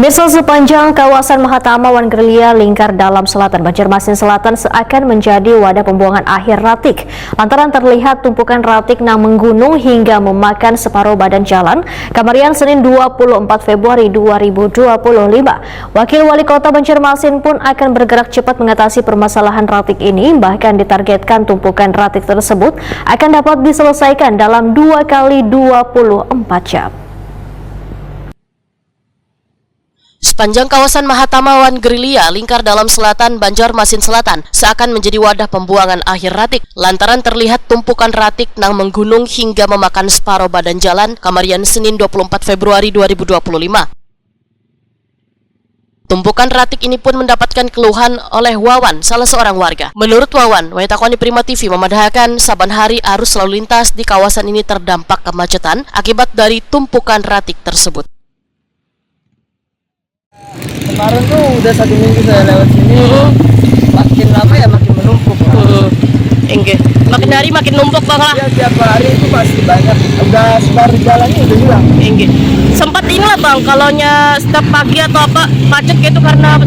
Pemirsa, sepanjang kawasan Mahatama Wan Gerilya Lingkar Dalam Selatan Banjarmasin Selatan seakan menjadi wadah pembuangan akhir ratik lantaran terlihat tumpukan ratik yang menggunung hingga memakan separuh badan jalan Kamarian Senin 24 Februari 2025. Wakil Wali Kota Banjarmasin pun akan bergerak cepat mengatasi permasalahan ratik ini, bahkan ditargetkan tumpukan ratik tersebut akan dapat diselesaikan dalam 2 kali 24 jam. Sepanjang kawasan Mahatama Wan Gerilya Lingkar Dalam Selatan Banjarmasin Selatan seakan menjadi wadah pembuangan akhir ratik lantaran terlihat tumpukan ratik yang menggunung hingga memakan separuh badan jalan Kamarian Senin 24 Februari 2025. Tumpukan ratik ini pun mendapatkan keluhan oleh Wawan, salah seorang warga. Menurut Wawan, Waitakoni Prima TV memadahkan saban hari arus lalu lintas di kawasan ini terdampak kemacetan akibat dari tumpukan ratik tersebut. Kemarin tuh udah 1 minggu saya lewat sini, makin lama ya makin menumpuk. Enggak, makin hari makin numpuk bang lah. Ya tiap hari itu pasti banyak, udah separuh jalannya udah hilang. Enggak, sempat inilah bang, kalaunya setiap pagi atau apa macet gitu karena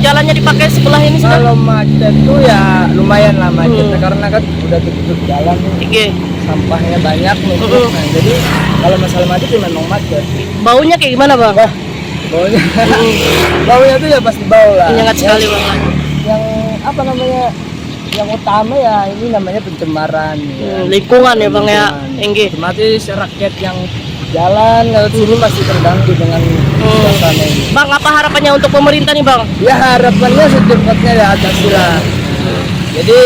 jalannya dipakai sebelah ini. Kalau macet tuh ya lumayan lah macetnya karena kan udah tutup jalan. Enggak, sampahnya banyak numpuk. Nah, jadi kalau masalah macet ya memang macet. Baunya kayak gimana bang? Wah, baunya, baunya tuh ya pasti bau lah. Menyengat sekali bang. Yang apa namanya? Yang utama ya ini namanya pencemaran. Lingkungan ya bang ya. Enggak. Otomatis rakyat yang jalan lewat sini pasti terganggu dengan suasana ini. Bang, apa harapannya untuk pemerintah nih bang? Ya harapannya secepatnya ya atasi lah. Jadi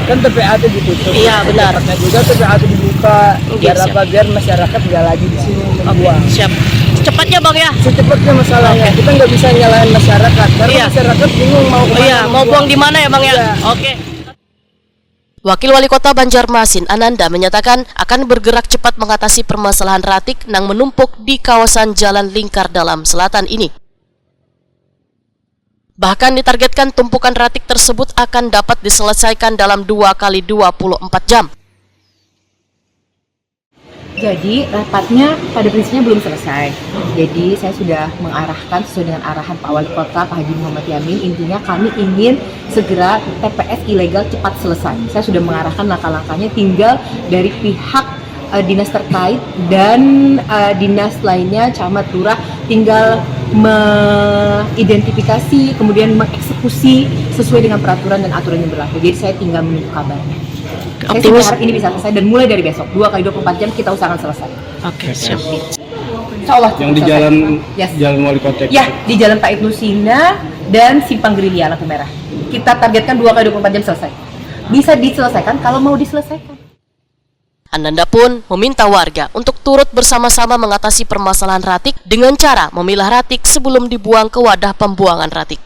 kan TPA itu ditutup. Iya benar. Secepatnya juga TPA itu dibuka. Biar siap. apa? Biar masyarakat nggak lagi di sini membuang. Siap. Secepatnya bang ya. Secepatnya masalahnya. Kita nggak bisa nyalahin masyarakat karena masyarakat bingung mau kemana. Mau buang di mana ya bang ya? Iya. Oke. Wakil Wali Kota Banjarmasin Ananda menyatakan akan bergerak cepat mengatasi permasalahan ratik yang menumpuk di kawasan Jalan Lingkar Dalam Selatan ini. Bahkan ditargetkan tumpukan ratik tersebut akan dapat diselesaikan dalam 2 kali 24 jam. Jadi rapatnya pada prinsipnya belum selesai. Jadi saya sudah mengarahkan sesuai dengan arahan Pak Wali Kota Pak Haji Muhammad Yamin. Intinya kami ingin segera TPS ilegal cepat selesai. Saya sudah mengarahkan langkah-langkahnya, tinggal dari pihak dinas terkait dan dinas lainnya, camat, lurah, tinggal mengidentifikasi kemudian mengeksekusi sesuai dengan peraturan dan aturan yang berlaku. Jadi saya tinggal menunggu kabarnya. Saya harap ini bisa selesai dan mulai dari besok 2 kali 24 jam kita usahakan selesai. Oke, siap. Insyaallah. Yang di jalan Jalan Wali Kota. Ya, di Jalan Pak Ibnu Sina dan Simpang Gerilya lampu merah. Kita targetkan 2 kali 24 jam selesai. Bisa diselesaikan kalau mau diselesaikan. Ananda pun meminta warga untuk turut bersama-sama mengatasi permasalahan ratik dengan cara memilah ratik sebelum dibuang ke wadah pembuangan ratik.